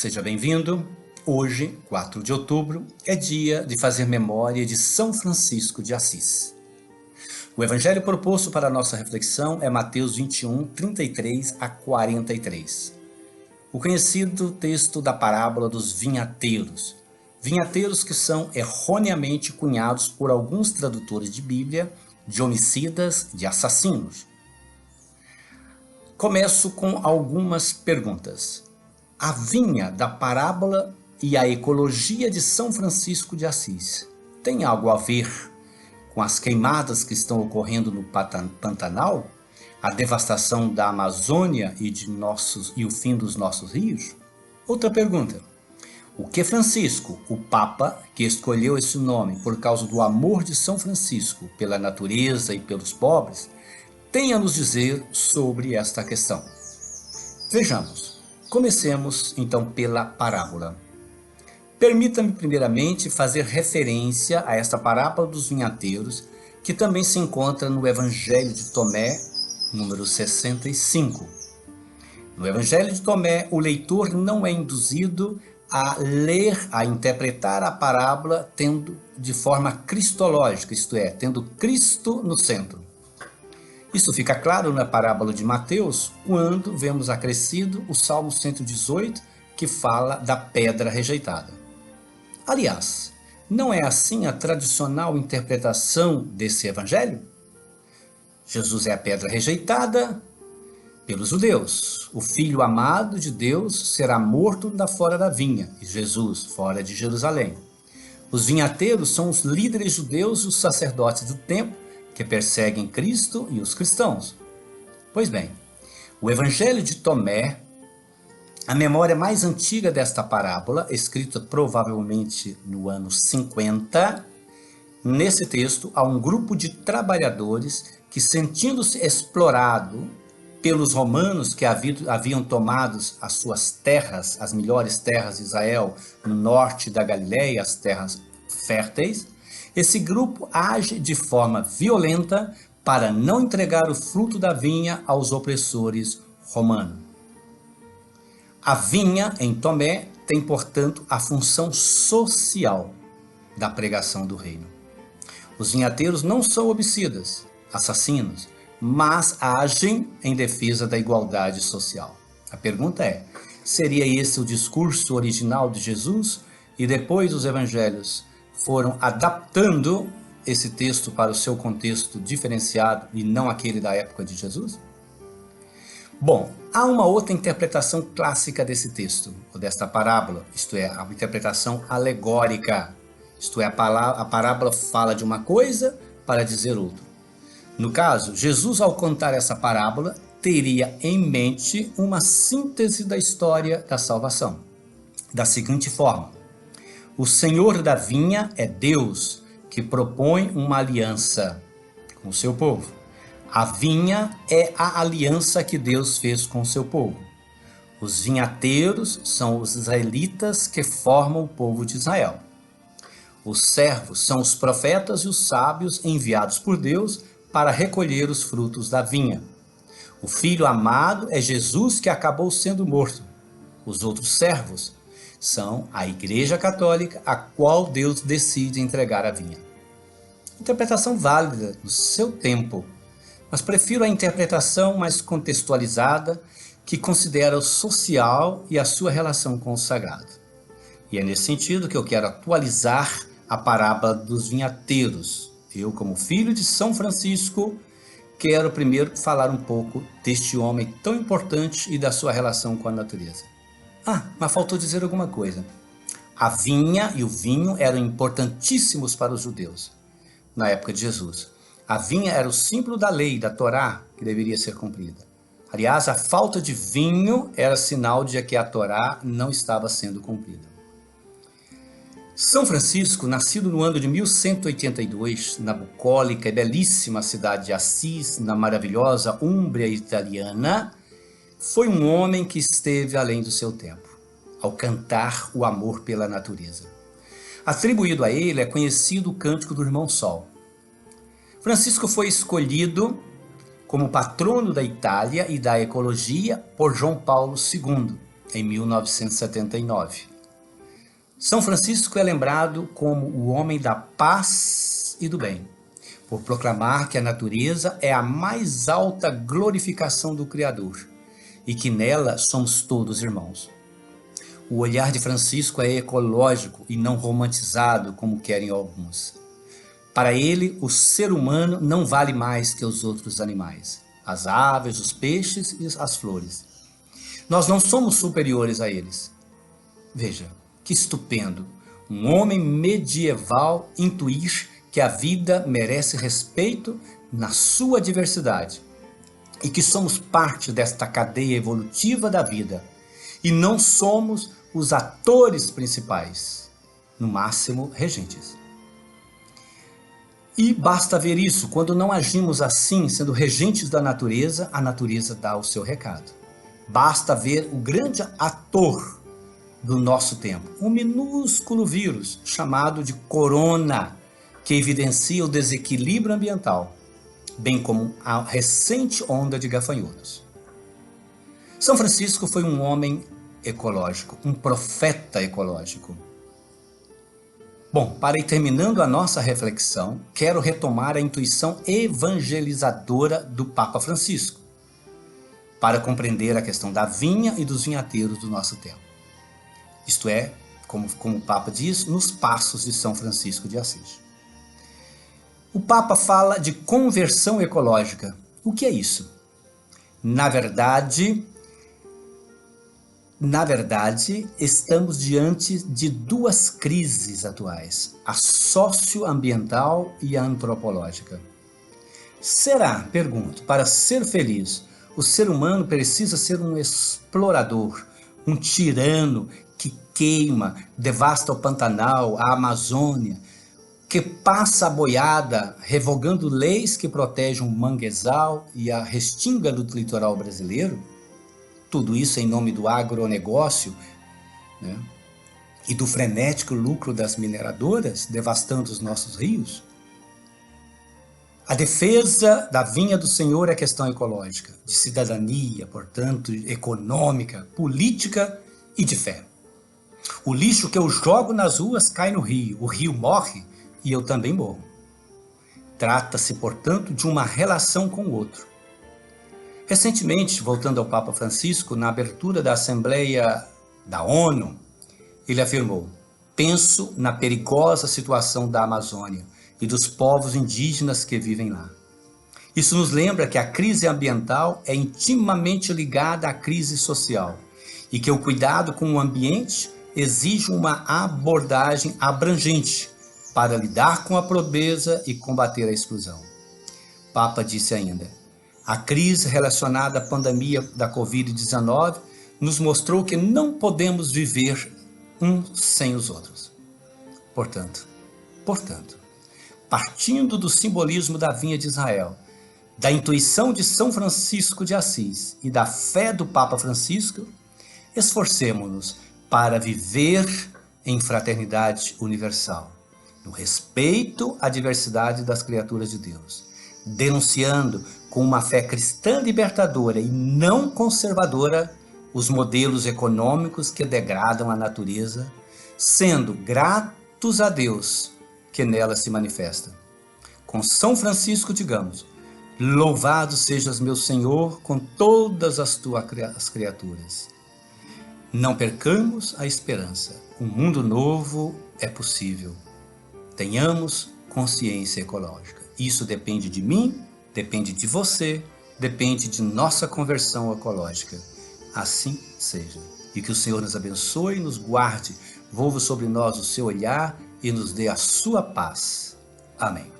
Seja bem-vindo. Hoje, 4 de outubro, é dia de fazer memória de São Francisco de Assis. O evangelho proposto para a nossa reflexão é Mateus 21, 33 a 43. O conhecido texto da parábola dos vinhateiros. Vinhateiros que são erroneamente cunhados por alguns tradutores de Bíblia de homicidas, de assassinos. Começo com algumas perguntas. A vinha da parábola e a ecologia de São Francisco de Assis tem algo a ver com as queimadas que estão ocorrendo no Pantanal? A devastação da Amazônia e o fim dos nossos rios? Outra pergunta. O que Francisco, o Papa, que escolheu esse nome por causa do amor de São Francisco pela natureza e pelos pobres, tem a nos dizer sobre esta questão? Vejamos. Comecemos, então, pela parábola. Permita-me, primeiramente, fazer referência a esta parábola dos vinhateiros, que também se encontra no Evangelho de Tomé, número 65. No Evangelho de Tomé, o leitor não é induzido a ler, a interpretar a parábola de forma cristológica, isto é, tendo Cristo no centro. Isso fica claro na parábola de Mateus, quando vemos acrescido o Salmo 118, que fala da pedra rejeitada. Aliás, não é assim a tradicional interpretação desse evangelho? Jesus é a pedra rejeitada pelos judeus. O filho amado de Deus será morto fora da vinha, e Jesus fora de Jerusalém. Os vinhateiros são os líderes judeus e os sacerdotes do templo, que perseguem Cristo e os cristãos. Pois bem, o Evangelho de Tomé, a memória mais antiga desta parábola, escrita provavelmente no ano 50, nesse texto há um grupo de trabalhadores que, sentindo-se explorado pelos romanos que haviam tomado as suas terras, as melhores terras de Israel, no norte da Galileia, as terras férteis, esse grupo age de forma violenta para não entregar o fruto da vinha aos opressores romanos. A vinha, em Tomé, tem, portanto, a função social da pregação do reino. Os vinhateiros não são homicidas, assassinos, mas agem em defesa da igualdade social. A pergunta é, seria esse o discurso original de Jesus e depois os evangelhos foram adaptando esse texto para o seu contexto diferenciado e não aquele da época de Jesus? Bom, há uma outra interpretação clássica desse texto, ou desta parábola, isto é, a interpretação alegórica, isto é, a parábola fala de uma coisa para dizer outra. No caso, Jesus, ao contar essa parábola, teria em mente uma síntese da história da salvação, da seguinte forma: o Senhor da vinha é Deus, que propõe uma aliança com o seu povo. A vinha é a aliança que Deus fez com o seu povo. Os vinhateiros são os israelitas que formam o povo de Israel. Os servos são os profetas e os sábios enviados por Deus para recolher os frutos da vinha. O filho amado é Jesus, que acabou sendo morto. Os outros servos são a Igreja Católica, a qual Deus decide entregar a vinha. Interpretação válida no seu tempo, mas prefiro a interpretação mais contextualizada, que considera o social e a sua relação com o sagrado. E é nesse sentido que eu quero atualizar a parábola dos vinhateiros. Eu, como filho de São Francisco, quero primeiro falar um pouco deste homem tão importante e da sua relação com a natureza. Mas faltou dizer alguma coisa. A vinha e o vinho eram importantíssimos para os judeus na época de Jesus. A vinha era o símbolo da lei, da Torá, que deveria ser cumprida. Aliás, a falta de vinho era sinal de que a Torá não estava sendo cumprida. São Francisco, nascido no ano de 1182, na bucólica e belíssima cidade de Assis, na maravilhosa Úmbria italiana, foi um homem que esteve além do seu tempo, ao cantar o amor pela natureza. Atribuído a ele é conhecido o Cântico do Irmão Sol. Francisco foi escolhido como patrono da Itália e da ecologia por João Paulo II. em 1979. São Francisco é lembrado como o homem da paz e do bem, por proclamar que a natureza é a mais alta glorificação do Criador e que nela somos todos irmãos. O olhar de Francisco é ecológico e não romantizado, como querem alguns. Para ele, o ser humano não vale mais que os outros animais, as aves, os peixes e as flores. Nós não somos superiores a eles. Veja, que estupendo, um homem medieval intuir que a vida merece respeito na sua diversidade e que somos parte desta cadeia evolutiva da vida e não somos os atores principais, no máximo regentes. E basta ver isso, quando não agimos assim, sendo regentes da natureza, a natureza dá o seu recado. Basta ver o grande ator do nosso tempo, um minúsculo vírus chamado de corona, que evidencia o desequilíbrio ambiental, bem como a recente onda de gafanhotos. São Francisco foi um homem ecológico, um profeta ecológico. Bom, para ir terminando a nossa reflexão, quero retomar a intuição evangelizadora do Papa Francisco, para compreender a questão da vinha e dos vinhateiros do nosso tempo. Isto é, como o Papa diz, nos passos de São Francisco de Assis. O Papa fala de conversão ecológica. O que é isso? Na verdade, estamos diante de duas crises atuais, a socioambiental e a antropológica. Será, pergunto, para ser feliz, o ser humano precisa ser um explorador, um tirano que queima, devasta o Pantanal, a Amazônia, que passa a boiada revogando leis que protegem o manguezal e a restinga do litoral brasileiro? Tudo isso em nome do agronegócio, né? E do frenético lucro das mineradoras, devastando os nossos rios? A defesa da vinha do Senhor é questão ecológica, de cidadania, portanto, econômica, política e de fé. O lixo que eu jogo nas ruas cai no rio, o rio morre e eu também morro. Trata-se, portanto, de uma relação com o outro. Recentemente, voltando ao Papa Francisco, na abertura da Assembleia da ONU, ele afirmou: penso na perigosa situação da Amazônia e dos povos indígenas que vivem lá. Isso nos lembra que a crise ambiental é intimamente ligada à crise social e que o cuidado com o ambiente exige uma abordagem abrangente para lidar com a pobreza e combater a exclusão. O Papa disse ainda: a crise relacionada à pandemia da Covid-19 nos mostrou que não podemos viver uns sem os outros. Portanto, partindo do simbolismo da vinha de Israel, da intuição de São Francisco de Assis e da fé do Papa Francisco, esforcemo-nos para viver em fraternidade universal, no respeito à diversidade das criaturas de Deus, denunciando com uma fé cristã libertadora e não conservadora os modelos econômicos que degradam a natureza, sendo gratos a Deus que nela se manifesta. Com São Francisco, digamos: louvado sejas, meu Senhor, com todas as tuas criaturas. Não percamos a esperança. Um mundo novo é possível. Tenhamos consciência ecológica. Isso depende de mim, depende de você, depende de nossa conversão ecológica. Assim seja. E que o Senhor nos abençoe e nos guarde, volva sobre nós o seu olhar e nos dê a sua paz. Amém.